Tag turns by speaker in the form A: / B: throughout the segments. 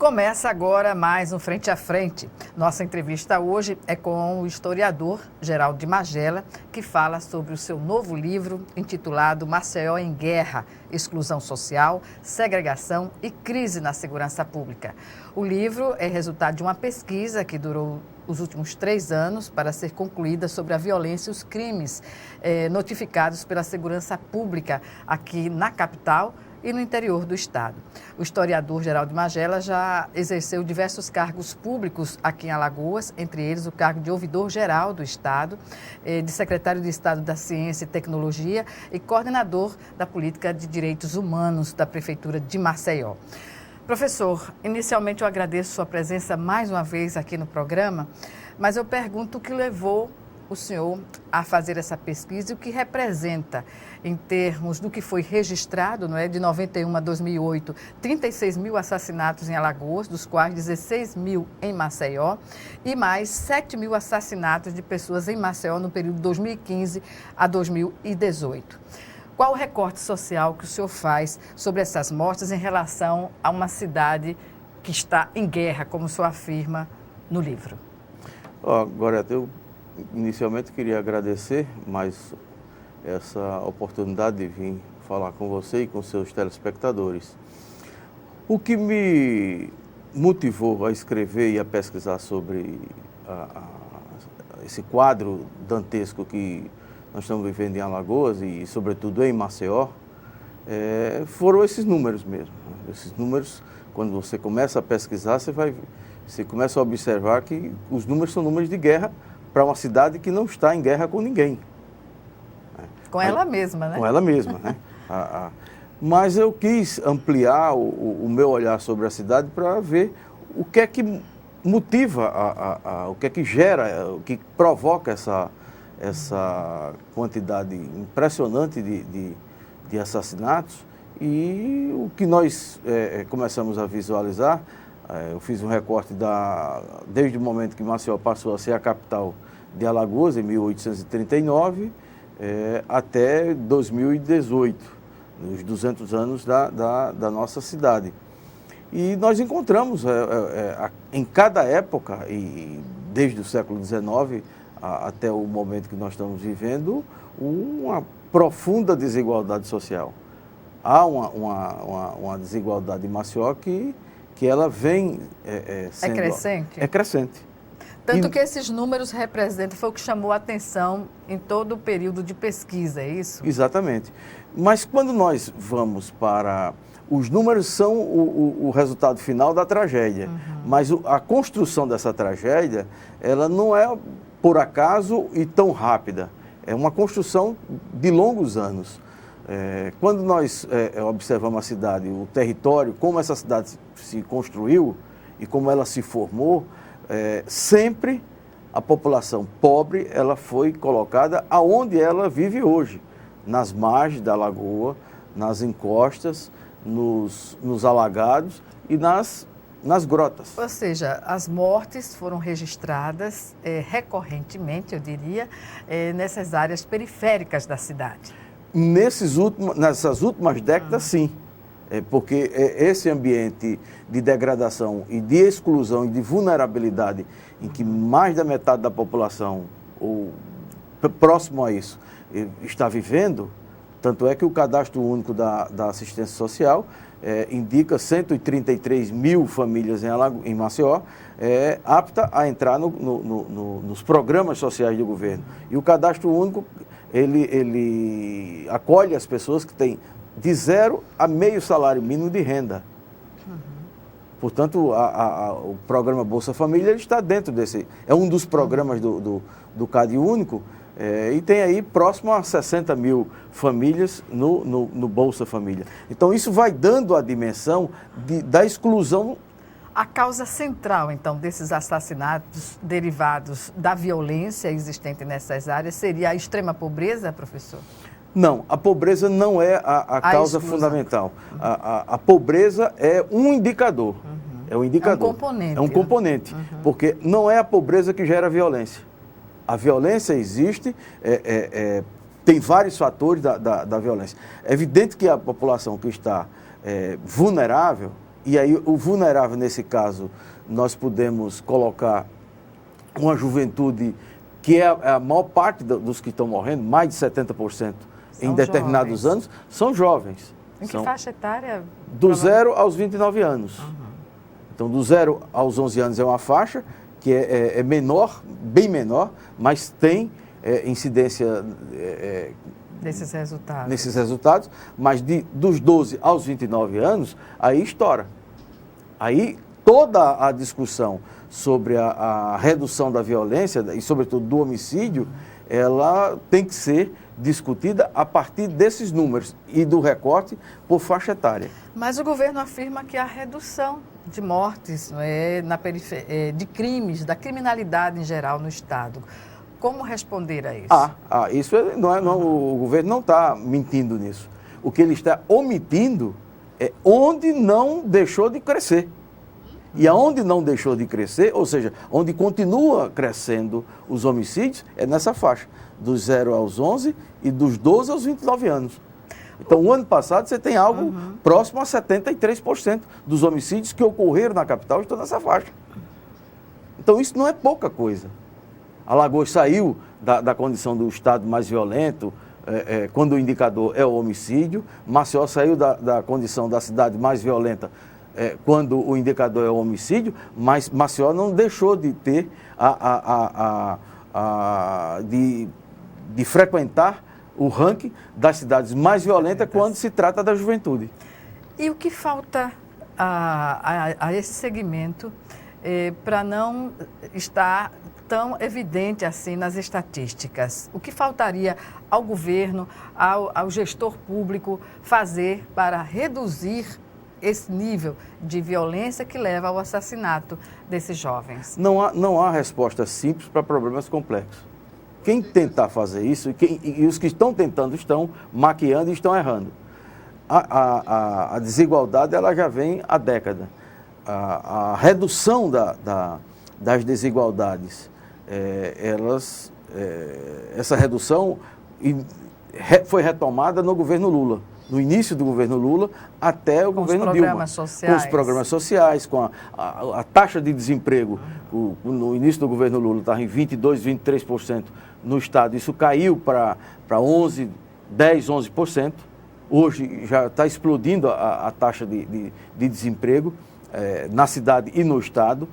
A: Começa agora mais um Frente a Frente. Nossa entrevista hoje é com o historiador Geraldo de Magela, que fala sobre o seu novo livro intitulado Maceió em Guerra, Exclusão Social, Segregação e Crise na Segurança Pública. O livro é resultado de uma pesquisa que durou os últimos 3 anos para ser concluída sobre a violência e os crimes notificados pela segurança pública aqui na capital e no interior do estado. O historiador Geraldo de Magela já exerceu diversos cargos públicos aqui em Alagoas, entre eles o cargo de ouvidor-geral do estado, de secretário de Estado da Ciência e Tecnologia e coordenador da Política de Direitos Humanos da Prefeitura de Maceió. Professor, inicialmente eu agradeço sua presença mais uma vez aqui no programa, mas eu pergunto o que levou o senhor a fazer essa pesquisa e o que representa em termos do que foi registrado, não é, de 91 a 2008, 36 mil assassinatos em Alagoas, dos quais 16 mil em Maceió, e mais 7 mil assassinatos de pessoas em Maceió no período de 2015 a 2018. Qual o recorte social que o senhor faz sobre essas mortes em relação a uma cidade que está em guerra, como o senhor afirma no livro?
B: Agora, eu inicialmente queria agradecer mais essa oportunidade de vir falar com você e com seus telespectadores. O que me motivou a escrever e a pesquisar sobre esse quadro dantesco que nós estamos vivendo em Alagoas e, sobretudo, em Maceió, foram esses números mesmo. Esses números, quando você começa a pesquisar, você começa a observar que os números são números de guerra para uma cidade que não está em guerra com ninguém.
A: Com ela mesma, né?
B: Com ela mesma, né? Mas eu quis ampliar o meu olhar sobre a cidade para ver o que é que motiva, o que é que gera, o que provoca essa quantidade impressionante de assassinatos. E o que nós começamos a visualizar, eu fiz um recorte desde o momento que Maceió passou a ser a capital de Alagoas, em 1839, até 2018, os 200 anos da nossa cidade. E nós encontramos, em cada época, e desde o século XIX até o momento que nós estamos vivendo, uma profunda desigualdade social. Há uma desigualdade em Maceió que ela vem sendo...
A: É crescente?
B: É crescente.
A: Tanto que esses números representam, foi o que chamou a atenção em todo o período de pesquisa, é isso?
B: Exatamente. Mas quando nós vamos para... Os números são o resultado final da tragédia, mas a construção dessa tragédia, ela não é por acaso e tão rápida. É uma construção de longos anos. Quando nós observamos a cidade, o território, como essa cidade se construiu e como ela se formou, sempre a população pobre ela foi colocada aonde ela vive hoje, nas margens da lagoa, nas encostas, nos alagados e nas grotas.
A: Ou seja, as mortes foram registradas recorrentemente, eu diria, nessas áreas periféricas da cidade.
B: Nessas últimas décadas, sim. Porque esse ambiente de degradação e de exclusão e de vulnerabilidade em que mais da metade da população, ou próximo a isso, está vivendo, tanto é que o Cadastro Único da Assistência Social indica 133 mil famílias em Maceió apta a entrar nos programas sociais do governo. E o Cadastro Único, ele acolhe as pessoas que têm de 0 a meio salário mínimo de renda. Portanto, o programa Bolsa Família ele está dentro desse... É um dos programas do Cade Único e tem aí próximo a 60 mil famílias no Bolsa Família. Então, isso vai dando a dimensão da exclusão.
A: A causa central, então, desses assassinatos derivados da violência existente nessas áreas seria a extrema pobreza, professor?
B: Não, a pobreza não é a causa exclusão. Fundamental. A pobreza é um indicador. É um indicador.
A: É um componente.
B: É um componente, porque não é a pobreza que gera a violência. A violência existe, tem vários fatores da violência. É evidente que a população que está vulnerável, E aí o vulnerável, nesse caso, nós podemos colocar uma juventude que é a maior parte dos que estão morrendo, mais de 70% em determinados anos, são jovens.
A: Em que faixa etária?
B: Do 0 aos 29 anos. Uhum. Então, do 0 aos 11 anos é uma faixa que é menor, bem menor, mas tem incidência
A: desses resultados.
B: Nesses resultados, mas dos 12 aos 29 anos, aí estoura. Aí toda a discussão sobre a redução da violência e, sobretudo, do homicídio, ela tem que ser discutida a partir desses números e do recorte por faixa etária.
A: Mas o governo afirma que a redução de mortes de crimes, da criminalidade em geral no Estado. Como responder a isso?
B: Isso o governo não está mentindo nisso. O que ele está omitindo é onde não deixou de crescer. E aonde não deixou de crescer, ou seja, onde continua crescendo os homicídios, é nessa faixa, dos 0 aos 11 e dos 12 aos 29 anos. Então, o ano passado, você tem algo próximo a 73% dos homicídios que ocorreram na capital estão nessa faixa. Então, isso não é pouca coisa. Alagoas saiu da condição do estado mais violento, quando o indicador é o homicídio. Maceió saiu da condição da cidade mais violenta, quando o indicador é o homicídio, mas Maceió não deixou de ter de frequentar o ranking das cidades mais violentas quando se trata da juventude.
A: E o que falta a esse segmento para não estar tão evidente assim nas estatísticas? O que faltaria ao governo, ao gestor público fazer para reduzir esse nível de violência que leva ao assassinato desses jovens?
B: Não há resposta simples para problemas complexos. Quem tentar fazer isso, e os que estão tentando estão maquiando e estão errando. A desigualdade ela já vem há décadas. A redução das desigualdades, essa redução foi retomada no governo Lula. No início do governo Lula até o governo Dilma. Com os programas sociais, com a taxa de desemprego. No início do governo Lula estava em 22%, 23% no estado. Isso caiu para 10%, 11%. Hoje já está explodindo a taxa de desemprego na cidade e no estado.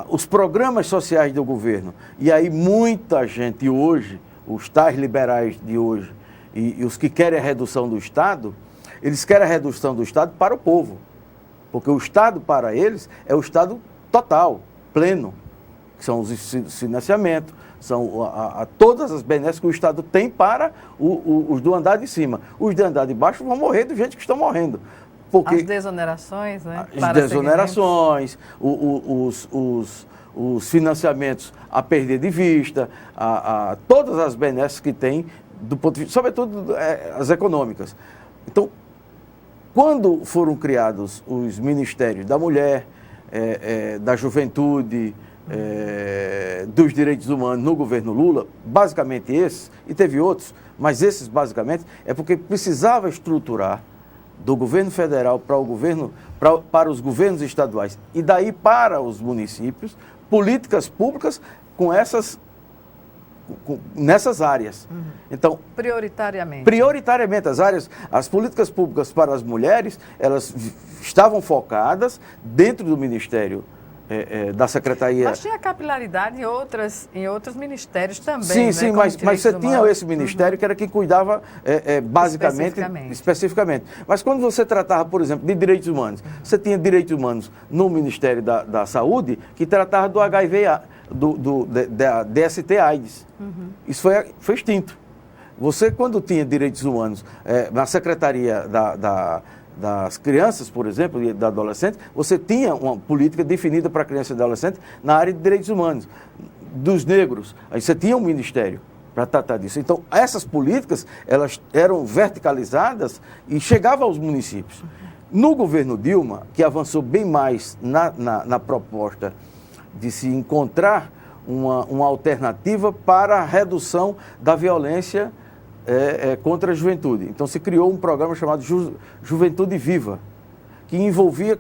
B: Os programas sociais do governo. E aí muita gente hoje, os tais liberais de hoje, e os que querem a redução do Estado, eles querem a redução do Estado para o povo. Porque o Estado, para eles, é o Estado total, pleno. Que são os financiamentos, são todas as benesses que o Estado tem para os do andar de cima. Os de andar de baixo vão morrer do jeito que estão morrendo. Porque
A: as desonerações, né?
B: As desonerações, os financiamentos a perder de vista, todas as benesses que tem, do ponto de vista, sobretudo as econômicas. Então, quando foram criados os ministérios da mulher, da juventude, dos direitos humanos no governo Lula, basicamente esses, e teve outros, mas esses basicamente, é porque precisava estruturar do governo federal para os governos estaduais e daí para os municípios, políticas públicas nessas áreas. Então, prioritariamente as políticas públicas para as mulheres, elas estavam focadas dentro do Ministério da Secretaria.
A: Mas tinha capilaridade em outros ministérios também.
B: Sim,
A: né?
B: Sim, mas você tinha esse ministério que era quem cuidava basicamente, especificamente. Mas quando você tratava, por exemplo, de direitos humanos, você tinha direitos humanos no Ministério da Saúde que tratava do HIV, da DST-AIDS. Isso foi extinto. Você, quando tinha direitos humanos na Secretaria das crianças, por exemplo, e da adolescente, você tinha uma política definida para criança e adolescente na área de direitos humanos. Dos negros, aí você tinha um ministério para tratar disso. Então, essas políticas, elas eram verticalizadas e chegavam aos municípios. No governo Dilma, que avançou bem mais na proposta de se encontrar uma alternativa para a redução da violência contra a juventude. Então, se criou um programa chamado Juventude Viva, que envolvia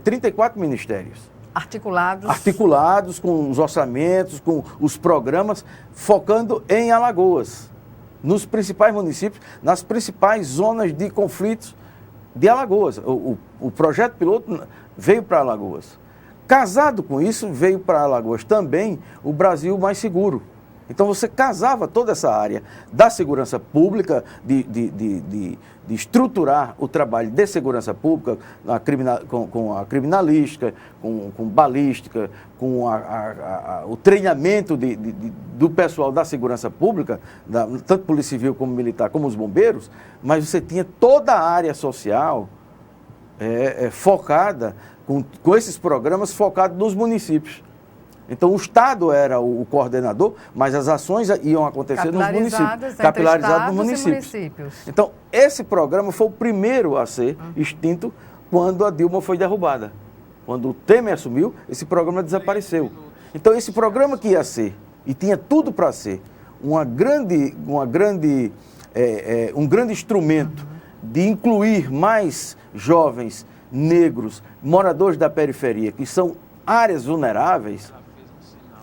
B: 34 ministérios. Articulados com os orçamentos, com os programas, focando em Alagoas, nos principais municípios, nas principais zonas de conflitos de Alagoas. O projeto piloto veio para Alagoas. Casado com isso, veio para Alagoas também o Brasil Mais Seguro. Então você casava toda essa área da segurança pública, de estruturar o trabalho de segurança pública com a criminalística, com balística, com o treinamento do pessoal da segurança pública, tanto Polícia Civil como militar, como os bombeiros, mas você tinha toda a área social focada, com esses programas focados nos municípios. Então, o Estado era o coordenador, mas as ações iam acontecer nos municípios, capilarizadas nos municípios. Então, esse programa foi o primeiro a ser extinto quando a Dilma foi derrubada. Quando o Temer assumiu, esse programa desapareceu. Então, esse programa que ia ser, e tinha tudo para ser, um grande instrumento de incluir mais jovens negros, moradores da periferia, que são áreas vulneráveis.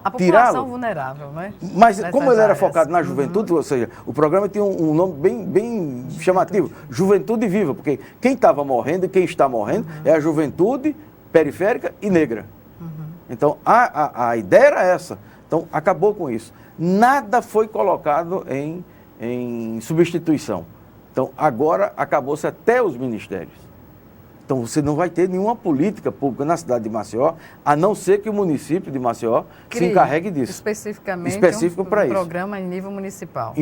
A: A população vulnerável, né?
B: Mas como ele era focado na juventude, ou seja, o programa tinha um nome bem chamativo, Juventude Viva, porque quem estava morrendo e quem está morrendo é a juventude periférica e negra. Então, a ideia era essa. Então, acabou com isso. Nada foi colocado em substituição. Então, agora acabou-se até os ministérios. Então, você não vai ter nenhuma política pública na cidade de Maceió, a não ser que o município de Maceió se encarregue disso.
A: Especificamente
B: um
A: programa em nível municipal.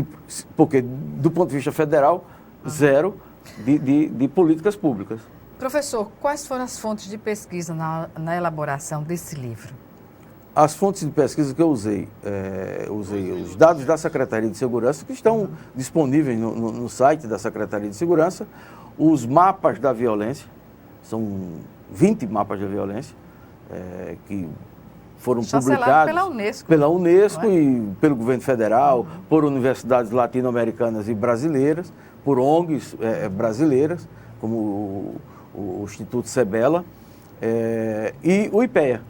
B: Porque, do ponto de vista federal, zero de políticas públicas.
A: Professor, quais foram as fontes de pesquisa na elaboração desse livro?
B: As fontes de pesquisa que eu usei os dados da Secretaria de Segurança, que estão disponíveis no site da Secretaria de Segurança, os mapas da violência. São 20 mapas de violência que foram publicados pela Unesco e pelo governo federal, por universidades latino-americanas e brasileiras, por ONGs brasileiras, como o Instituto Sebela e o IPEA.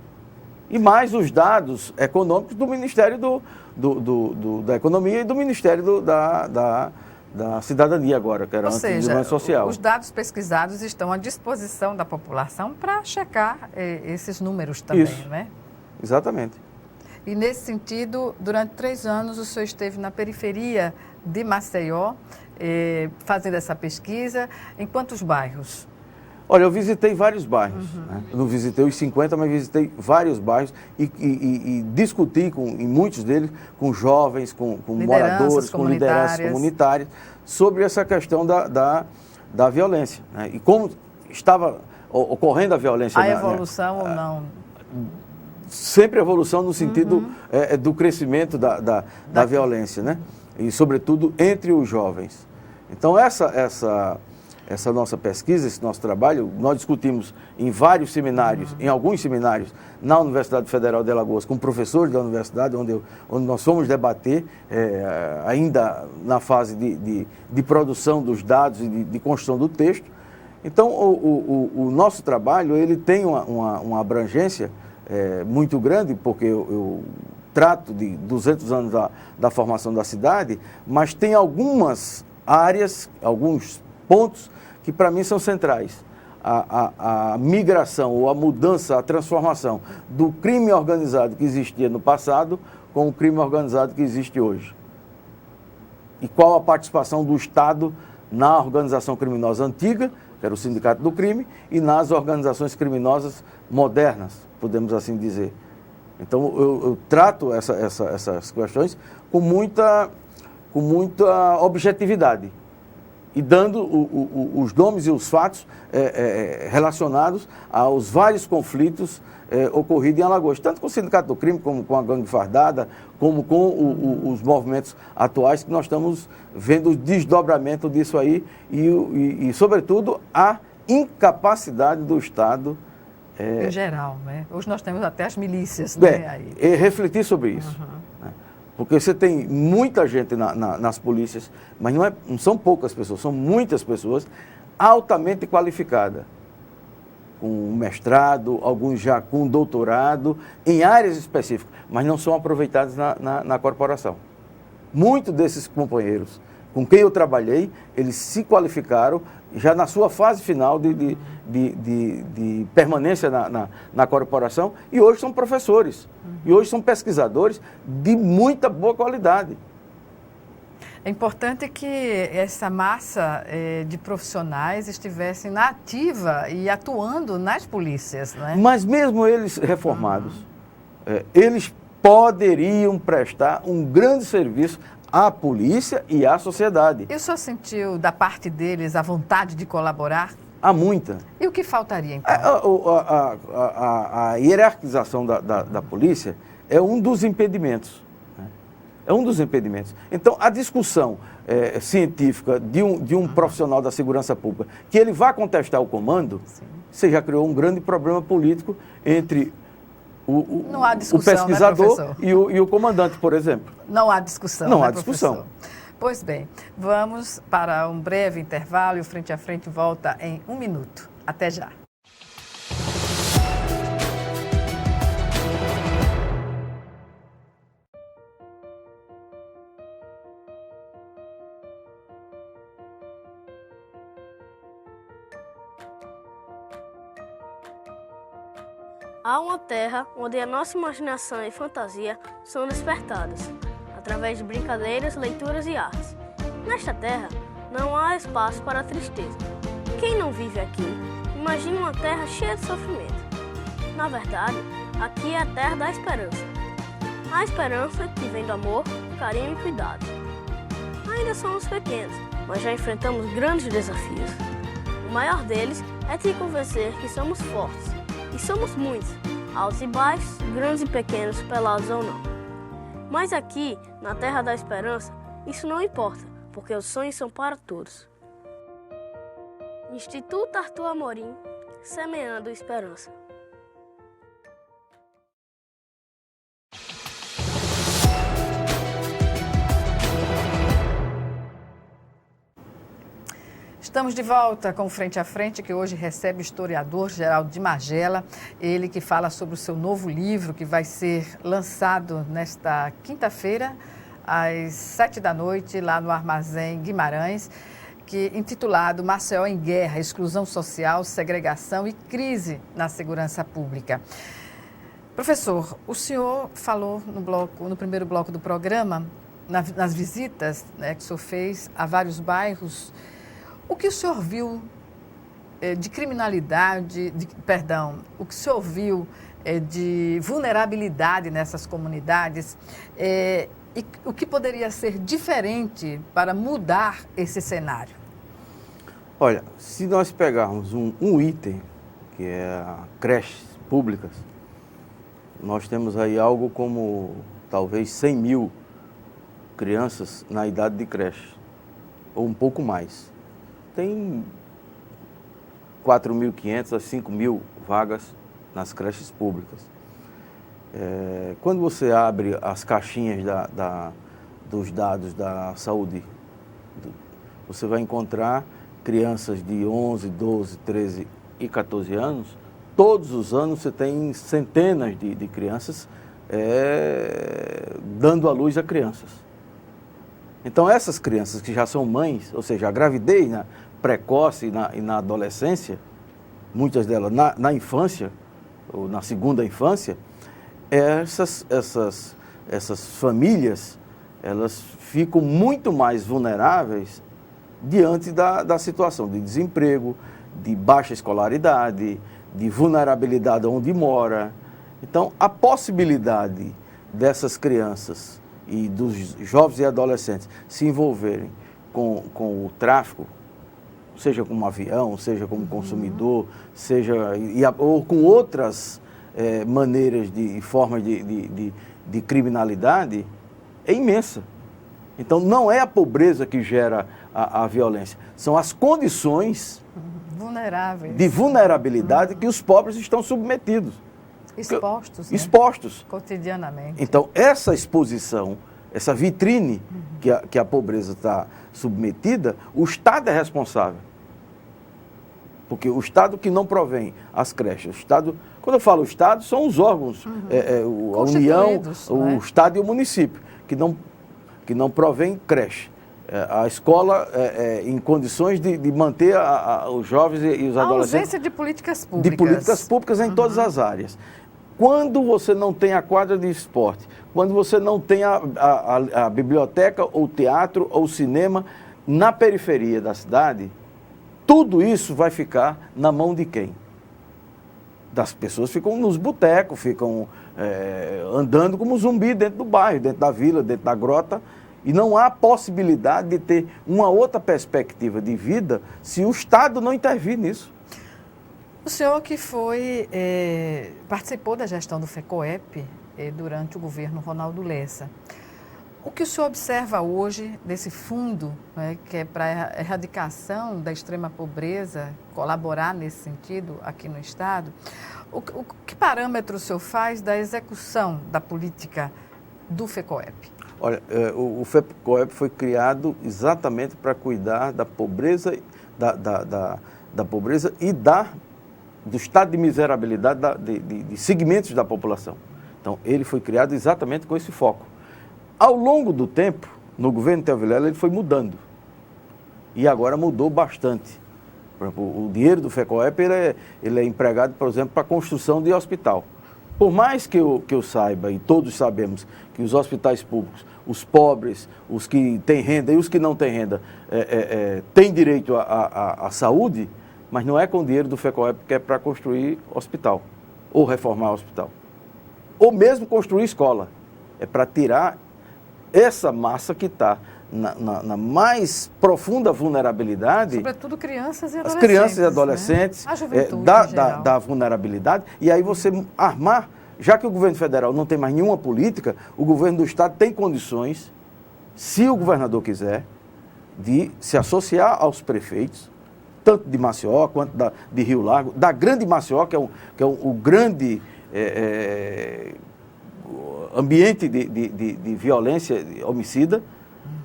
B: E mais os dados econômicos do Ministério da Economia e do Ministério da Cidadania agora, que era antes do Desenvolvimento Social.
A: Os dados pesquisados estão à disposição da população para checar esses números também,
B: Isso.
A: Né?
B: Exatamente.
A: E nesse sentido, durante 3 anos, o senhor esteve na periferia de Maceió, fazendo essa pesquisa. Em quantos bairros?
B: Olha, eu visitei vários bairros. Né? Eu não visitei os 50, mas visitei vários bairros e discuti em muitos deles com jovens, com moradores, com lideranças comunitárias, sobre essa questão da violência. Né? E como estava ocorrendo a violência.
A: A evolução ou não?
B: Sempre evolução no sentido do crescimento da violência, né? E, sobretudo, entre os jovens. Então, essa nossa pesquisa, esse nosso trabalho, nós discutimos em vários seminários, em alguns seminários, na Universidade Federal de Alagoas, com professores da universidade, onde nós fomos debater, ainda na fase de produção dos dados e de construção do texto. Então, o nosso trabalho, ele tem uma abrangência muito grande, porque eu trato de 200 anos da formação da cidade, mas tem algumas áreas, alguns pontos que para mim são centrais. A migração ou a mudança, a transformação do crime organizado que existia no passado com o crime organizado que existe hoje. E qual a participação do Estado na organização criminosa antiga, que era o Sindicato do Crime, e nas organizações criminosas modernas, podemos assim dizer. Então, eu trato essas questões com muita objetividade. E dando os nomes e os fatos relacionados aos vários conflitos ocorridos em Alagoas, tanto com o Sindicato do Crime, como com a gangue fardada, como com os movimentos atuais, que nós estamos vendo o desdobramento disso aí e sobretudo, a incapacidade do Estado.
A: Em geral, né? Hoje nós temos até as milícias. Né?
B: Refletir sobre isso. Né? Porque você tem muita gente nas polícias, mas não são poucas pessoas, são muitas pessoas altamente qualificadas. com mestrado, alguns já com doutorado, em áreas específicas, mas não são aproveitados na corporação. Muitos desses companheiros com quem eu trabalhei, eles se qualificaram já na sua fase final de permanência na corporação e hoje são professores, e hoje são pesquisadores de muita boa qualidade.
A: É importante que essa massa de profissionais estivessem na ativa e atuando nas polícias, né?
B: Mas mesmo eles reformados, eles poderiam prestar um grande serviço à polícia e à sociedade.
A: E o senhor sentiu da parte deles a vontade de colaborar?
B: Há muita.
A: E o que faltaria então?
B: A hierarquização da polícia é um dos impedimentos. É um dos impedimentos. Então, a discussão científica de um profissional da segurança pública, que ele vá contestar o comando, você já criou um grande problema político entre
A: não há discussão,
B: o pesquisador,
A: né,
B: e o comandante, por exemplo.
A: Não há discussão,
B: não
A: né,
B: há discussão.
A: Professor? Pois bem, vamos para um breve intervalo e o Frente a Frente volta em 1 minuto. Até já.
C: Há uma terra onde a nossa imaginação e fantasia são despertadas, através de brincadeiras, leituras e artes. Nesta terra, não há espaço para a tristeza. Quem não vive aqui, imagina uma terra cheia de sofrimento. Na verdade, aqui é a terra da esperança. A esperança que vem do amor, carinho e cuidado. Ainda somos pequenos, mas já enfrentamos grandes desafios. O maior deles é te convencer que somos fortes. E somos muitos, altos e baixos, grandes e pequenos, pelados ou não. Mas aqui, na Terra da Esperança, isso não importa, porque os sonhos são para todos. Instituto Arthur Amorim, semeando esperança.
A: Estamos de volta com o Frente a Frente, que hoje recebe o historiador Geraldo de Magela, ele que fala sobre o seu novo livro, que vai ser lançado nesta quinta-feira, às 19h, lá no Armazém Guimarães, que intitulado Maceió em Guerra, Exclusão Social, Segregação e Crise na Segurança Pública. Professor, o senhor falou no primeiro bloco do programa, nas visitas, né, que o senhor fez a vários bairros. O que o senhor viu de criminalidade, o que o senhor viu de vulnerabilidade nessas comunidades e o que poderia ser diferente para mudar esse cenário?
B: Olha, se nós pegarmos um item, que é a creches públicas, nós temos aí algo como talvez 100 mil crianças na idade de creche, ou um pouco mais. Tem 4.500 a 5.000 vagas nas creches públicas. Quando você abre as caixinhas dos dados da saúde, você vai encontrar crianças de 11, 12, 13 e 14 anos. Todos os anos você tem centenas de crianças dando à luz a crianças. Então essas crianças que já são mães, ou seja, a gravidez precoce e na adolescência, muitas delas na infância, ou na segunda infância, essas famílias, elas ficam muito mais vulneráveis diante da situação de desemprego, de baixa escolaridade, de vulnerabilidade onde mora. Então, a possibilidade dessas crianças e dos jovens e adolescentes se envolverem com o tráfico, seja como avião, seja como consumidor, ou com outras maneiras e formas de criminalidade, é imensa. Então, não é a pobreza que gera a violência, são as condições de vulnerabilidade que os pobres estão submetidos.
A: Expostos, né?
B: Expostos.
A: Cotidianamente.
B: Então, essa exposição, essa vitrine que a pobreza está submetida, o Estado é responsável. Porque o Estado que não provém as creches, o Estado, quando eu falo Estado, são os órgãos, a União, o Estado e o município, que não provém creche. A escola em condições de manter os jovens e os adolescentes...
A: A ausência de políticas públicas.
B: De políticas públicas em todas as áreas. Quando você não tem a quadra de esporte, quando você não tem a biblioteca, ou o teatro, ou o cinema na periferia da cidade, tudo isso vai ficar na mão de quem? Das pessoas ficam nos botecos, ficam andando como zumbi dentro do bairro, dentro da vila, dentro da grota, e não há possibilidade de ter uma outra perspectiva de vida se o Estado não intervir nisso.
A: O senhor que participou da gestão do FECOEP durante o governo Ronaldo Lessa, o que o senhor observa hoje desse fundo, né, que é para a erradicação da extrema pobreza, colaborar nesse sentido aqui no Estado, que parâmetro o senhor faz da execução da política do FECOEP?
B: Olha, o FECOEP foi criado exatamente para cuidar da pobreza, da pobreza e do estado de miserabilidade de segmentos da população. Então, ele foi criado exatamente com esse foco. Ao longo do tempo, no governo Theo Vilela, ele foi mudando. E agora mudou bastante. Por exemplo, o dinheiro do FECOEP ele é empregado, por exemplo, para a construção de hospital. Por mais que eu saiba, e todos sabemos, que os hospitais públicos, os pobres, os que têm renda e os que não têm renda, têm direito à saúde, mas não é com o dinheiro do FECOEP que é para construir hospital, ou reformar hospital, ou mesmo construir escola. É para tirar essa massa que está na mais profunda vulnerabilidade.
A: Sobretudo crianças e adolescentes.
B: As crianças e adolescentes,
A: né? A juventude,
B: da vulnerabilidade. E aí você armar, já que o governo federal não tem mais nenhuma política, o governo do Estado tem condições, se o governador quiser, de se associar aos prefeitos, tanto de Maceió quanto de Rio Largo, da grande Maceió, que é o grande ambiente de violência homicida,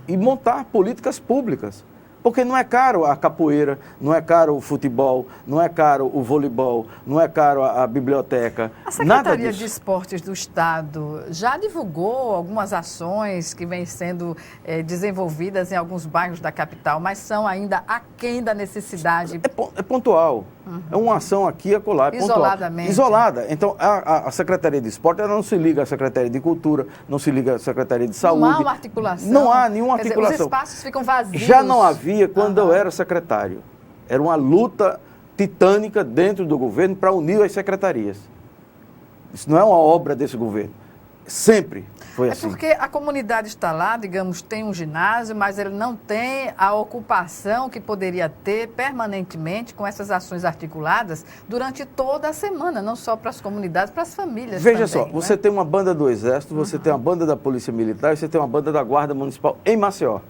B: e montar políticas públicas. Porque não é caro a capoeira, não é caro o futebol, não é caro o voleibol, não é caro a biblioteca.
A: A Secretaria de Esportes do Estado já divulgou algumas ações que vêm sendo desenvolvidas em alguns bairros da capital, mas são ainda aquém da necessidade.
B: É pontual. É uma ação aqui e acolá. É
A: isoladamente.
B: Isolada. Então, a Secretaria de Esporte ela não se liga à Secretaria de Cultura, não se liga à Secretaria de Saúde.
A: Não há uma articulação.
B: Não há nenhuma articulação.
A: Os espaços ficam vazios.
B: Já não havia quando eu era secretário. Era uma luta titânica dentro do governo para unir as secretarias. Isso não é uma obra desse governo. Sempre foi assim.
A: É porque a comunidade está lá, digamos, tem um ginásio, mas ele não tem a ocupação que poderia ter permanentemente com essas ações articuladas durante toda a semana, não só para as comunidades, para as famílias
B: Veja
A: também,
B: só,
A: né?
B: você tem uma banda do Exército, você tem uma banda da Polícia Militar e você tem uma banda da Guarda Municipal em Maceió.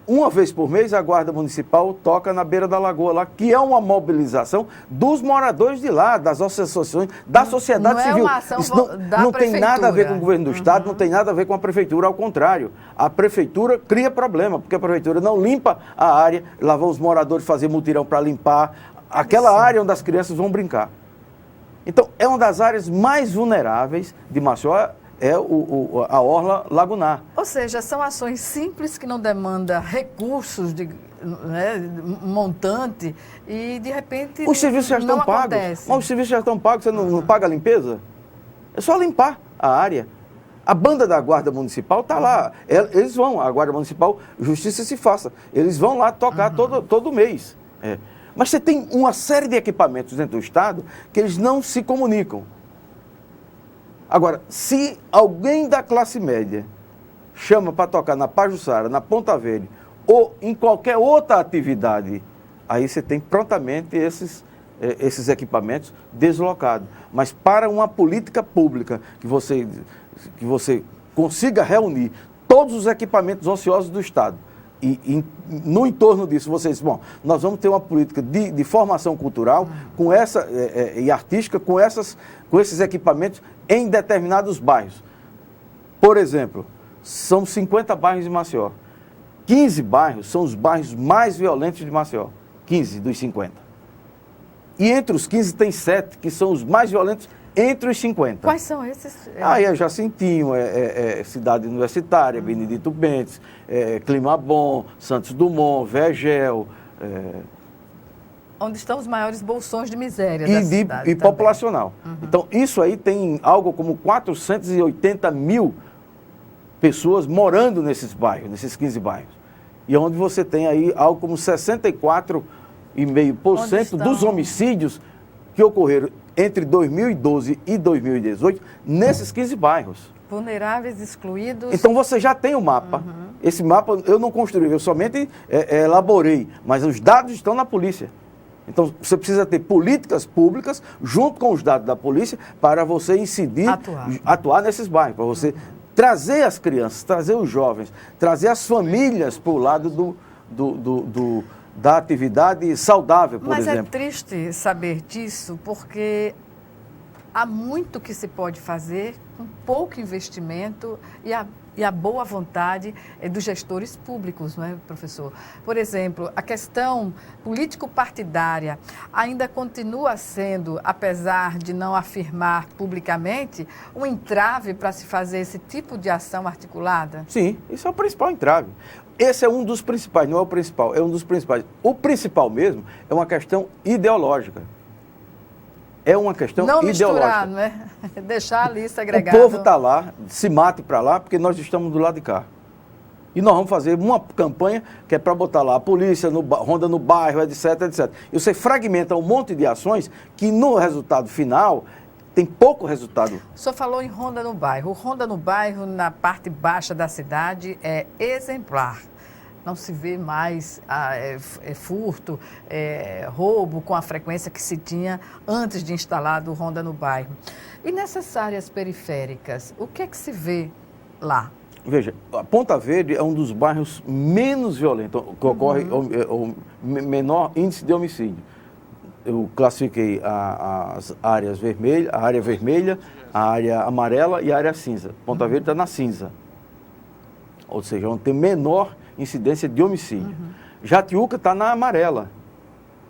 B: Uma vez por mês, a Guarda Municipal toca na beira da lagoa lá, que é uma mobilização dos moradores de lá, das associações, da sociedade civil.
A: Não é uma ação
B: Isso
A: da
B: não tem
A: prefeitura.
B: nada a ver com o governo do Estado, não tem nada a ver com a prefeitura, ao contrário. A prefeitura cria problema, porque a prefeitura não limpa a área, lá vão os moradores fazer mutirão para limpar aquela área onde as crianças vão brincar. Então, é uma das áreas mais vulneráveis de Maceió, é a orla lagunar.
A: Ou seja, são ações simples que não demandam recursos, montante, e de repente
B: os serviços já estão pagos. Mas os serviços já estão pagos, você não paga a limpeza? É só limpar a área. A banda da Guarda Municipal está lá. Eles vão, a Guarda Municipal, justiça se faça. Eles vão lá tocar todo mês. Mas você tem uma série de equipamentos dentro do Estado que eles não se comunicam. Agora, se alguém da classe média chama para tocar na Pajuçara, na Ponta Verde, ou em qualquer outra atividade, aí você tem prontamente esses equipamentos deslocados. Mas para uma política pública que você consiga reunir todos os equipamentos ociosos do Estado, e no entorno disso você diz, bom, nós vamos ter uma política de formação cultural e artística com esses equipamentos em determinados bairros. Por exemplo, são 50 bairros de Maceió. 15 bairros são os bairros mais violentos de Maceió. 15 dos 50. E entre os 15 tem 7, que são os mais violentos entre os 50.
A: Quais são esses?
B: Aí é Jacintinho, Cidade Universitária, Benedito Bentes, Clima Bom, Santos Dumont, Vergel.
A: Onde estão os maiores bolsões de miséria da cidade.
B: E populacional. Então, isso aí tem algo como 480 mil pessoas morando nesses bairros, nesses 15 bairros. E onde você tem aí algo como 64,5% dos homicídios que ocorreram entre 2012 e 2018 nesses 15 bairros.
A: Vulneráveis, excluídos.
B: Então você já tem o mapa. Esse mapa eu não construí, eu somente elaborei, mas os dados estão na polícia. Então você precisa ter políticas públicas junto com os dados da polícia para você incidir, atuar nesses bairros, para você trazer as crianças, trazer os jovens, trazer as famílias para o lado da atividade saudável, por exemplo.
A: Mas é triste saber disso, porque há muito que se pode fazer com pouco investimento e a boa vontade dos gestores públicos, não é, professor? Por exemplo, a questão político-partidária ainda continua sendo, apesar de não afirmar publicamente, um entrave para se fazer esse tipo de ação articulada?
B: Sim, isso é o principal entrave. Esse é um dos principais, não é o principal, é um dos principais. O principal mesmo é uma questão ideológica. É uma questão ideológica.
A: Não misturar, não é? Deixar ali segregado.
B: O povo está lá, se mate para lá, porque nós estamos do lado de cá. E nós vamos fazer uma campanha que é para botar lá a polícia, ronda no bairro, etc, etc. E você fragmenta um monte de ações que no resultado final tem pouco resultado.
A: O senhor falou em ronda no bairro. O ronda no bairro, na parte baixa da cidade, é exemplar. Não se vê mais furto, roubo com a frequência que se tinha antes de instalado o ronda no bairro. E nessas áreas periféricas, o que é que se vê lá?
B: Veja, a Ponta Verde é um dos bairros menos violentos, que ocorre o menor índice de homicídio. Eu classifiquei as áreas vermelhas, a área vermelha, a área amarela e a área cinza. Ponta Verde está na cinza. Ou seja, onde tem menor incidência de homicídio. Jatiuca está na amarela,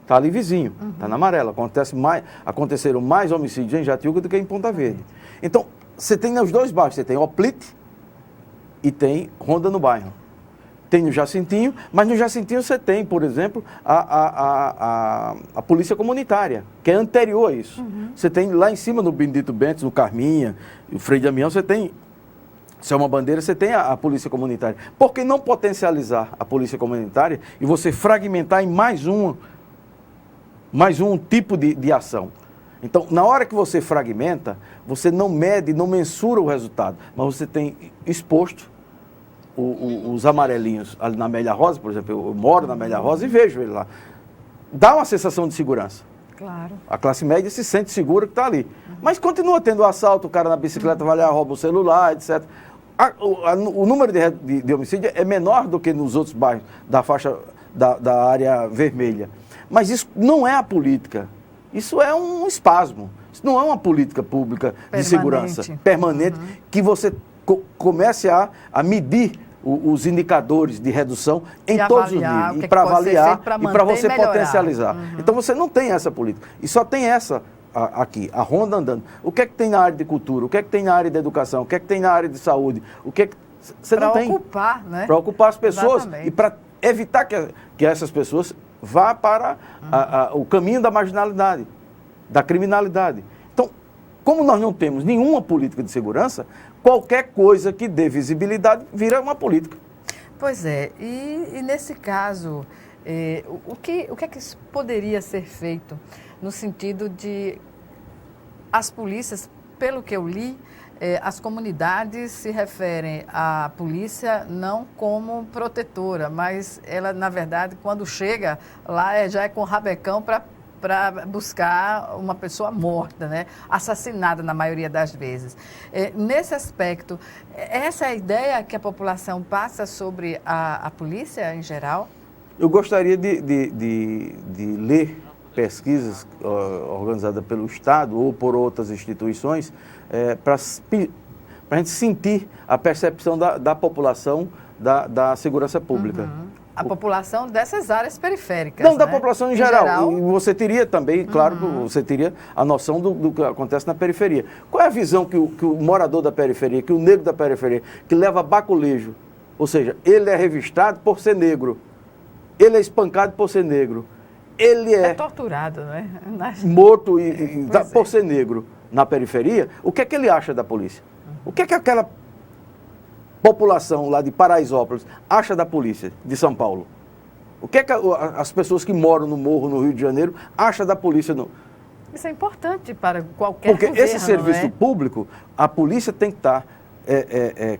B: está ali vizinho, está na amarela. Aconteceram mais homicídios em Jatiuca do que em Ponta Verde. Então, você tem nos dois bairros, você tem Oplite e tem Ronda no bairro. Tem no Jacintinho, mas no Jacintinho você tem, por exemplo, a polícia comunitária, que é anterior a isso. Você tem lá em cima no Benedito Bentes, no Carminha, o Frei Damião, você tem... Se é uma bandeira, você tem a polícia comunitária. Por que não potencializar a polícia comunitária e você fragmentar em mais um tipo de ação? Então, na hora que você fragmenta, você não mede, não mensura o resultado, mas você tem exposto os amarelinhos ali na Amélia Rosa, por exemplo. Eu moro na Amélia Rosa e vejo ele lá. Dá uma sensação de segurança.
A: Claro.
B: A classe média se sente segura que está ali. Mas continua tendo assalto, o cara na bicicleta vai lá, rouba o celular, etc. O número de homicídio é menor do que nos outros bairros da faixa da área vermelha. Mas isso não é a política. Isso é um espasmo. Isso não é uma política pública de segurança permanente que você comece a medir os indicadores de redução em todos os níveis. E para avaliar e para você potencializar. Então você não tem essa política. E só tem essa aqui, a ronda andando. O que é que tem na área de cultura? O que é que tem na área de educação? O que é que tem na área de saúde? O que é que você não tem?
A: Para ocupar, né?
B: Para ocupar as pessoas.
A: Exatamente.
B: E para evitar que essas pessoas vá para o caminho da marginalidade, da criminalidade. Então, como nós não temos nenhuma política de segurança, qualquer coisa que dê visibilidade vira uma política.
A: Pois é, e nesse caso, o que é que poderia ser feito no sentido de as polícias, pelo que eu li, as comunidades se referem à polícia não como protetora, mas ela, na verdade, quando chega lá, já é com rabecão para buscar uma pessoa morta, né? Assassinada na maioria das vezes. Nesse aspecto, essa é a ideia que a população passa sobre a polícia em geral?
B: Eu gostaria de ler pesquisas organizadas pelo Estado ou por outras instituições para a gente sentir a percepção da população da segurança pública.
A: A população dessas áreas periféricas.
B: Não, da
A: né?
B: população em geral. E você teria também, claro, você teria a noção do que acontece na periferia. Qual é a visão que o morador da periferia, que o negro da periferia, que leva baculejo, ou seja, ele é revistado por ser negro, ele é espancado por ser negro, ele é
A: torturado, né?
B: morto por ser negro na periferia, o que é que ele acha da polícia? O que é que aquela população lá de Paraisópolis acha da polícia de São Paulo? O que é que as pessoas que moram no Morro, no Rio de Janeiro, acham da polícia?
A: Isso é importante para qualquer
B: Porque
A: governo,
B: esse serviço público, a polícia tem que estar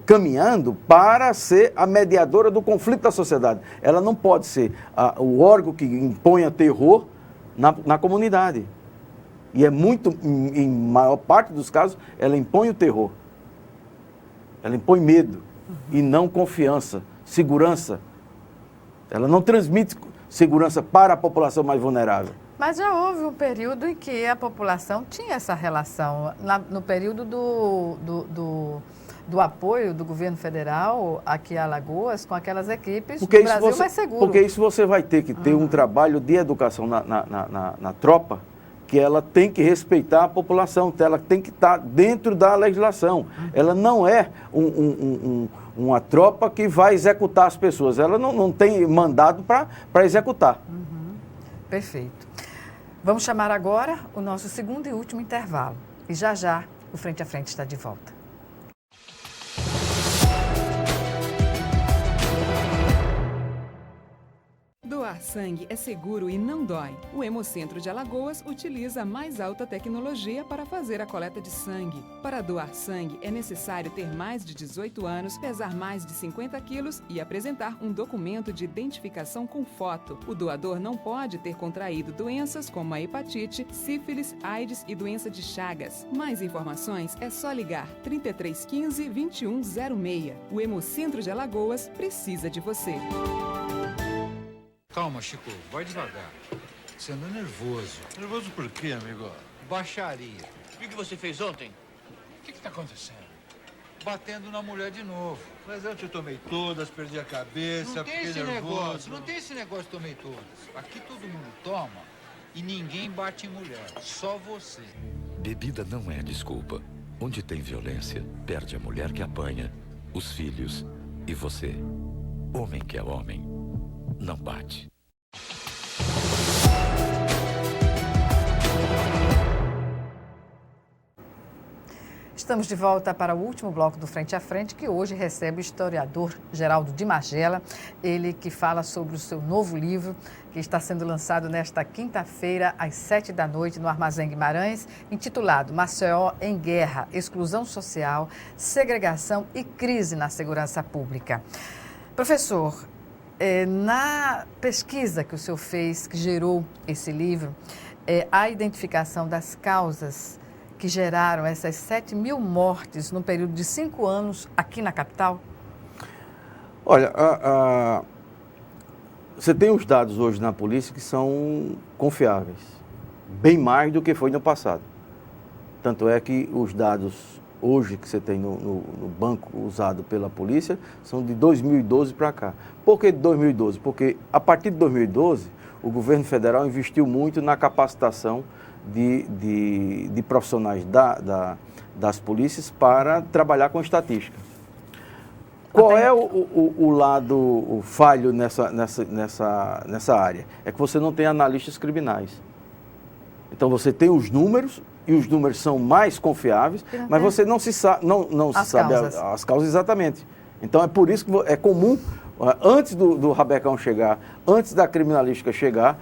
B: caminhando para ser a mediadora do conflito da sociedade. Ela não pode ser o órgão que imponha terror na comunidade. E é muito, em maior parte dos casos, ela impõe o terror. Ela impõe medo e não confiança, segurança. Ela não transmite segurança para a população mais vulnerável.
A: Mas já houve um período em que a população tinha essa relação. No período do apoio do governo federal aqui em Alagoas, com aquelas equipes do Brasil Mais Seguro.
B: Porque isso você vai ter que ter um trabalho de educação na tropa, que ela tem que respeitar a população, ela tem que estar dentro da legislação. Ela não é uma tropa que vai executar as pessoas, ela não tem mandado para executar.
A: Perfeito. Vamos chamar agora o nosso segundo e último intervalo. E já o Frente a Frente está de volta.
D: Doar sangue é seguro e não dói. O Hemocentro de Alagoas utiliza a mais alta tecnologia para fazer a coleta de sangue. Para doar sangue, é necessário ter mais de 18 anos, pesar mais de 50 quilos e apresentar um documento de identificação com foto. O doador não pode ter contraído doenças como a hepatite, sífilis, AIDS e doença de Chagas. Mais informações é só ligar 3315 2106. O Hemocentro de Alagoas precisa de você.
E: Calma, Chico, vai devagar. Você anda nervoso.
F: Nervoso por quê, amigo?
E: Baixaria.
F: O que você fez ontem?
E: O que tá acontecendo? Batendo na mulher de novo.
F: Mas eu te tomei todas, perdi a cabeça,
E: Não tem
F: fiquei
E: esse
F: nervoso.
E: negócio, não tem esse negócio de tomei todas. Aqui todo mundo toma e ninguém bate em mulher, só você.
G: Bebida não é desculpa. Onde tem violência, perde a mulher que apanha, os filhos e você. Homem que é homem, não bate.
A: Estamos de volta para o último bloco do Frente a Frente, que hoje recebe o historiador Geraldo de Magela, ele que fala sobre o seu novo livro, que está sendo lançado nesta quinta-feira, às 19h, no Armazém Guimarães, intitulado Maceió em Guerra, Exclusão Social, Segregação e Crise na Segurança Pública. Professor, na pesquisa que o senhor fez, que gerou esse livro, a identificação das causas que geraram essas 7.000 mortes no período de 5 anos aqui na capital?
B: Olha, você tem os dados hoje na polícia que são confiáveis, bem mais do que foi no passado. Tanto é que os dados hoje que você tem no banco usado pela polícia são de 2012 para cá. Por que de 2012? Porque a partir de 2012 o governo federal investiu muito na capacitação de profissionais das polícias para trabalhar com estatística. Qual é o lado falho nessa área? É que você não tem analistas criminais. Então você tem os números, e os números são mais confiáveis, mas você não se sabe as causas exatamente. Então é por isso que é comum, antes do rabecão chegar, antes da criminalística chegar,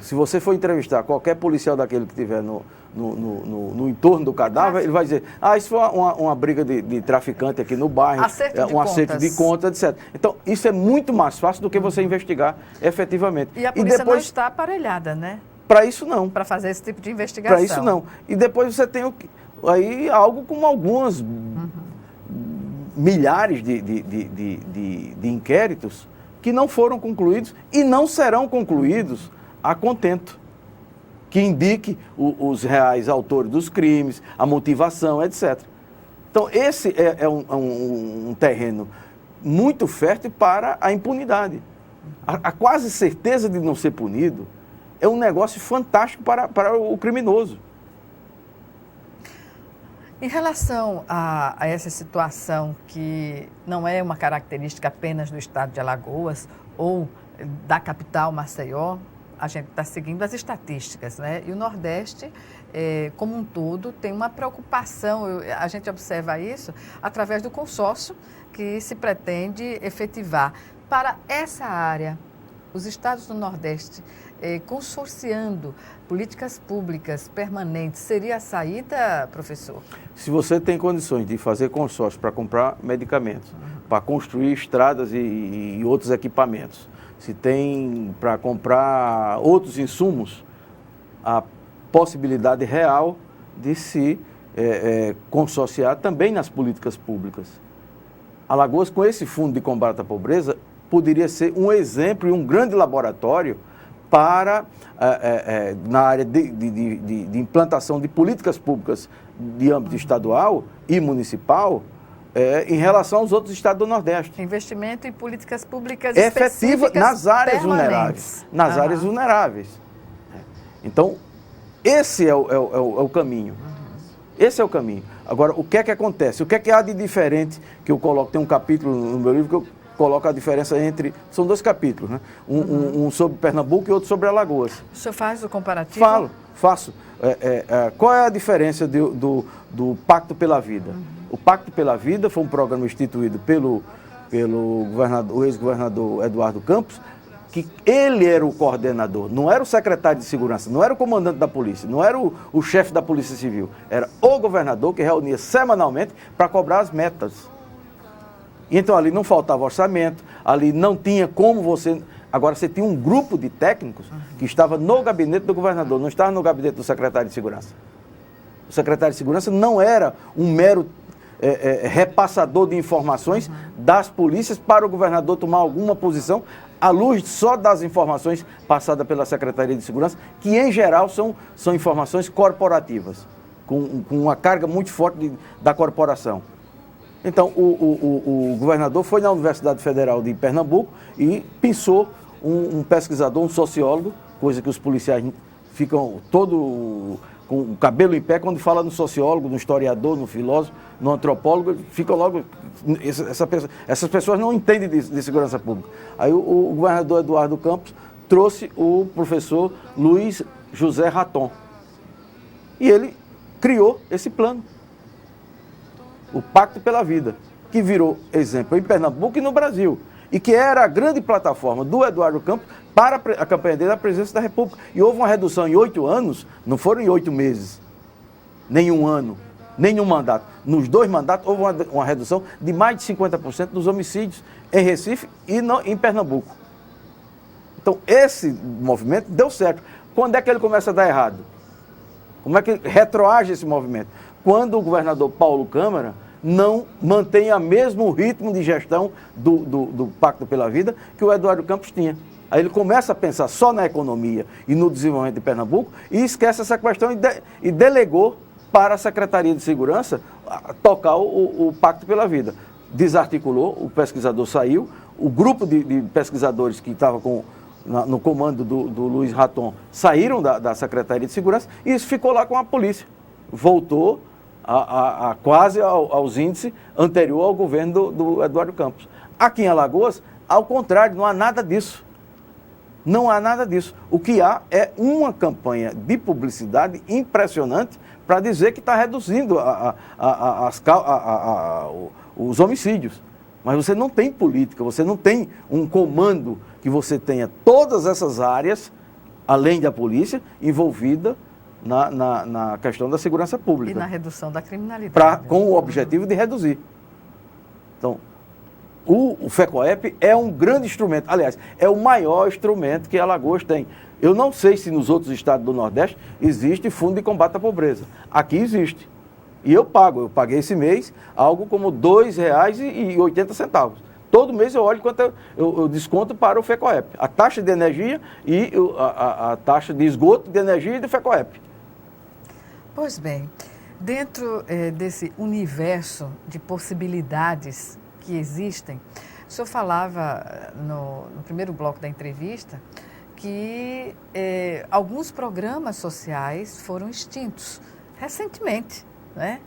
B: se você for entrevistar qualquer policial daquele que estiver no entorno do cadáver, ele vai dizer, isso foi uma briga de traficante aqui no bairro, acerto de contas, etc. Então, isso é muito mais fácil do que você investigar efetivamente.
A: E a polícia não está aparelhada, né?
B: Para isso não.
A: Para fazer esse tipo de investigação.
B: Para isso não. E depois você tem aí algo como algumas milhares de inquéritos que não foram concluídos e não serão concluídos a contento, que indique os reais autores dos crimes, a motivação, etc. Então, esse é um terreno muito fértil para a impunidade. A quase certeza de não ser punido é um negócio fantástico para o criminoso.
A: Em relação a essa situação que não é uma característica apenas do estado de Alagoas ou da capital Maceió, a gente está seguindo as estatísticas, né? E o Nordeste, como um todo, tem uma preocupação, a gente observa isso através do consórcio que se pretende efetivar. Para essa área, os estados do Nordeste, consorciando políticas públicas permanentes, seria a saída, professor?
B: Se você tem condições de fazer consórcio para comprar medicamentos, para construir estradas e outros equipamentos, se tem para comprar outros insumos, a possibilidade real de se consorciar também nas políticas públicas. Alagoas, com esse fundo de combate à pobreza, poderia ser um exemplo e um grande laboratório para, na área de implantação de políticas públicas de âmbito estadual e municipal, em relação aos outros estados do Nordeste.
A: Investimento em políticas públicas
B: efetiva nas áreas
A: vulneráveis.
B: Nas áreas vulneráveis. Então, esse é o caminho. Esse é o caminho. Agora, o que é que acontece? O que é que há de diferente que eu coloco? Tem um capítulo no meu livro que eu coloco a diferença entre... São 2 capítulos, né? Um sobre Pernambuco e outro sobre Alagoas.
A: O senhor faz o comparativo?
B: Faço. Qual é a diferença do Pacto pela Vida? O Pacto pela Vida foi um programa instituído pelo ex-governador Eduardo Campos, que ele era o coordenador, não era o secretário de segurança, não era o comandante da polícia, não era o chefe da Polícia Civil, era o governador que reunia semanalmente para cobrar as metas. Então ali não faltava orçamento, ali não tinha como você... Agora você tinha um grupo de técnicos que estava no gabinete do governador, não estava no gabinete do secretário de segurança. O secretário de segurança não era um mero repassador de informações das polícias para o governador tomar alguma posição à luz só das informações passadas pela Secretaria de Segurança, que em geral são informações corporativas, com uma carga muito forte da corporação. Então, o governador foi na Universidade Federal de Pernambuco e pensou um pesquisador, um sociólogo, coisa que os policiais ficam todo com o cabelo em pé quando fala no sociólogo, no historiador, no filósofo, no antropólogo, ficam logo... Essas pessoas não entendem de segurança pública. Aí o governador Eduardo Campos trouxe o professor Luiz José Raton. E ele criou esse plano. O Pacto pela Vida, que virou exemplo em Pernambuco e no Brasil, e que era a grande plataforma do Eduardo Campos para a campanha dele à presidência da República. E houve uma redução em 8 anos, não foram em 8 meses, nem um ano, nem um mandato. Nos 2 mandatos houve uma redução de mais de 50% dos homicídios em Recife e em Pernambuco. Então esse movimento deu certo. Quando é que ele começa a dar errado? Como é que retroage esse movimento? Quando o governador Paulo Câmara não mantém o mesmo ritmo de gestão do Pacto pela Vida que o Eduardo Campos tinha. Aí ele começa a pensar só na economia e no desenvolvimento de Pernambuco e esquece essa questão e delegou para a Secretaria de Segurança tocar o Pacto pela Vida. Desarticulou, o pesquisador saiu, o grupo de pesquisadores que estava no comando do Luiz Raton saíram da Secretaria de Segurança e isso ficou lá com a polícia. Voltou quase aos índices anterior ao governo do Eduardo Campos. Aqui em Alagoas, ao contrário, não há nada disso. Não há nada disso. O que há é uma campanha de publicidade impressionante para dizer que está reduzindo os homicídios. Mas você não tem política, você não tem um comando que você tenha todas essas áreas, além da polícia, envolvida na questão da segurança pública.
A: E na redução da criminalidade.
B: Com o objetivo de reduzir. Então, o FECOEP é um grande instrumento. Aliás, é o maior instrumento que Alagoas tem. Eu não sei se nos outros estados do Nordeste existe fundo de combate à pobreza. Aqui existe. E eu paguei esse mês algo como R$ 2,80. Todo mês eu olho quanto eu desconto para o FECOEP. A taxa de energia e a taxa de esgoto de energia e do FECOEP.
A: Pois bem, dentro desse universo de possibilidades que existem, O senhor falava no primeiro bloco da entrevista que alguns programas sociais foram extintos recentemente, né?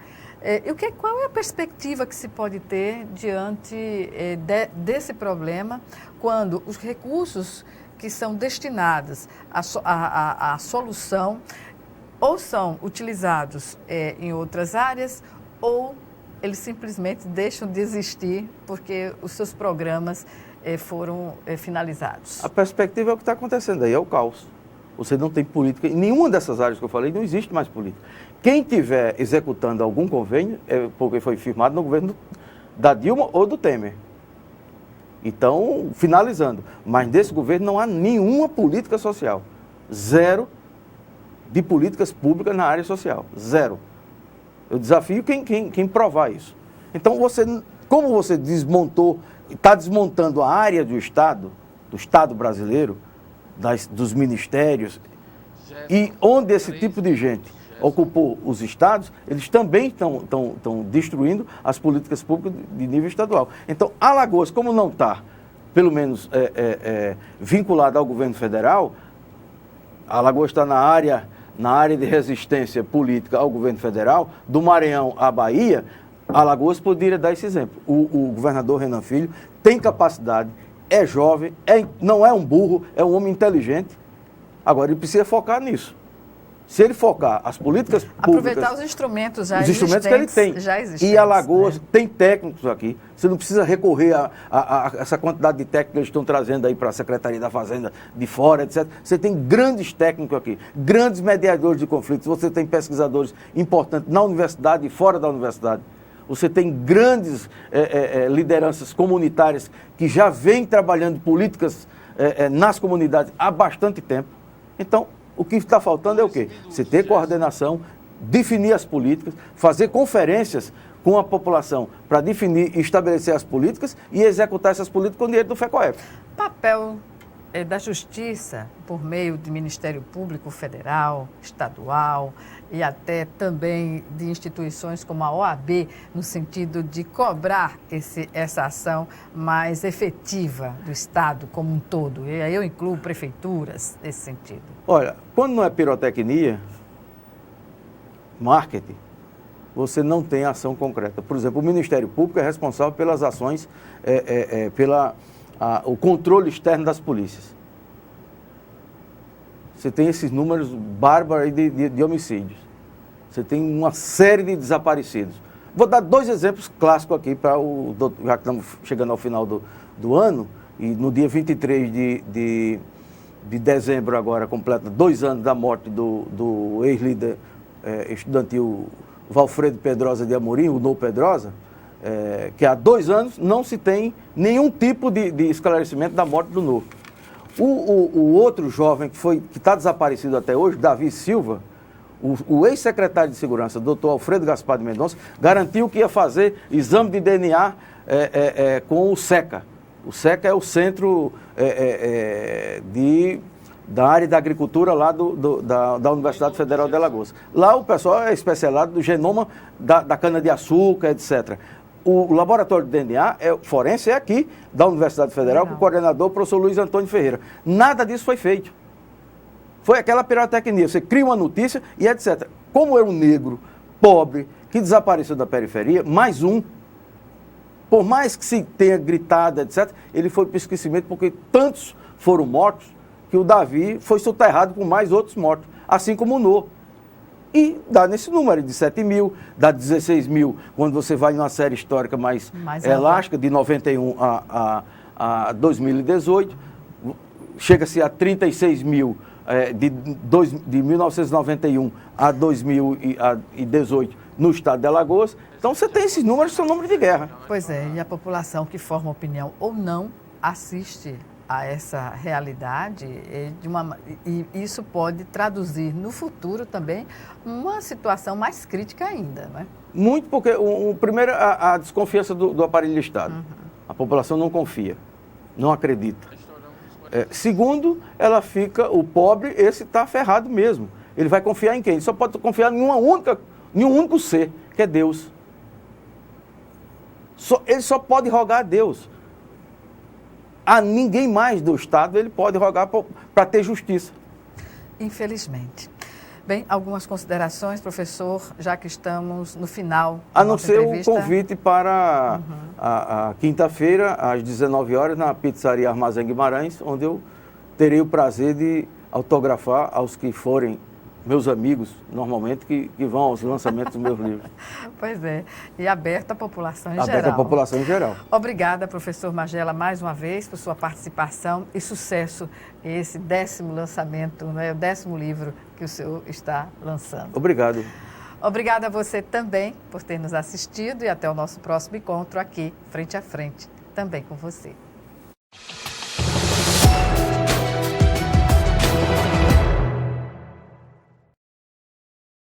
A: Qual é a perspectiva que se pode ter diante desse problema, quando os recursos que são destinados à solução ou são utilizados em outras áreas, ou eles simplesmente deixam de existir porque os seus programas foram finalizados?
B: A perspectiva é o que está acontecendo aí, é o caos. Você não tem política, em nenhuma dessas áreas que eu falei, não existe mais política. Quem estiver executando algum convênio é porque foi firmado no governo da Dilma ou do Temer. Então, finalizando, mas nesse governo não há nenhuma política social. Zero de políticas públicas na área social. Zero. Eu desafio quem provar isso. Então, como você desmontou, está desmontando a área do Estado brasileiro, dos ministérios, e onde esse tipo de gente ocupou os estados, eles também estão destruindo as políticas públicas de nível estadual. Então, Alagoas, como não está, pelo menos, vinculada ao governo federal, Alagoas está na área de resistência política ao governo federal, do Maranhão à Bahia, Alagoas poderia dar esse exemplo. O governador Renan Filho tem capacidade, é jovem, não é um burro, é um homem inteligente. Agora, ele precisa focar nisso. Se ele focar as políticas públicas...
A: Aproveitar os instrumentos já existentes.
B: Os instrumentos que ele tem. E Alagoas tem técnicos aqui. Você não precisa recorrer a essa quantidade de técnicos que eles estão trazendo aí para a Secretaria da Fazenda de fora, etc. Você tem grandes técnicos aqui, grandes mediadores de conflitos. Você tem pesquisadores importantes na universidade e fora da universidade. Você tem grandes lideranças comunitárias que já vêm trabalhando políticas nas comunidades há bastante tempo. Então, o que está faltando é o quê? Você ter coordenação, definir as políticas, fazer conferências com a população para definir e estabelecer as políticas e executar essas políticas com o dinheiro do FECOEF.
A: Papel da Justiça, por meio do Ministério Público Federal, estadual e até também de instituições como a OAB, no sentido de cobrar essa ação mais efetiva do Estado como um todo. E aí eu incluo prefeituras nesse sentido.
B: Olha, quando não é pirotecnia, marketing, você não tem ação concreta. Por exemplo, o Ministério Público é responsável pelas ações, o controle externo das polícias. Você tem esses números bárbaros de homicídios. Você tem uma série de desaparecidos. Vou dar 2 exemplos clássicos aqui, já que estamos chegando ao final do ano, e no dia 23 de dezembro agora, completa 2 anos da morte do ex-líder estudantil Valfredo Pedrosa de Amorim, o No Pedrosa, que há 2 anos não se tem nenhum tipo de esclarecimento da morte do No. O outro jovem que está desaparecido até hoje, Davi Silva, o ex-secretário de Segurança, doutor Alfredo Gaspar de Mendonça, garantiu que ia fazer exame de DNA com o SECA. O SECA é o Centro da área da agricultura lá da Universidade Federal de Alagoas. Lá o pessoal é especializado do genoma da cana-de-açúcar, etc. O laboratório de DNA forense é aqui, da Universidade Federal, com o coordenador, o professor Luiz Antônio Ferreira. Nada disso foi feito. Foi aquela pirotecnia, você cria uma notícia e etc. Como é um negro, pobre, que desapareceu da periferia, mais um, por mais que se tenha gritado, etc., ele foi para o esquecimento porque tantos foram mortos que o Davi foi soterrado com mais outros mortos, assim como o No. E dá nesse número de 7 mil, dá 16 mil, quando você vai numa série histórica mais elástica, de 91 a 2018, chega-se a 36 mil de 1991 a 2018 no estado de Alagoas. Então você tem esses números, são números de guerra.
A: Pois é, e a população que forma opinião ou não assiste a essa realidade e isso pode traduzir no futuro também uma situação mais crítica ainda, não é?
B: Muito, porque primeiro a desconfiança do aparelho de Estado. Uhum. A população não confia, não acredita. Segundo, ela fica, o pobre, esse está ferrado mesmo. Ele vai confiar em quem? Ele só pode confiar em um único ser, que é Deus. Ele só pode rogar a Deus. a ninguém mais do Estado ele pode rogar para ter justiça.
A: Infelizmente. Bem, algumas considerações, professor, já que estamos no final
B: da nossa entrevista. A não ser o convite para a quinta-feira, às 19 horas, na Pizzaria Armazém Guimarães, onde eu terei o prazer de autografar aos que forem meus amigos, normalmente, que vão aos lançamentos dos meus livros.
A: Pois é, e aberto à população em geral.
B: Aberto à população em geral.
A: Obrigada, professor Magela, mais uma vez, por sua participação e sucesso esse 10º lançamento, né, o 10º livro que o senhor está lançando.
B: Obrigado.
A: Obrigada a você também por ter nos assistido e até o nosso próximo encontro aqui, frente a frente, também com você.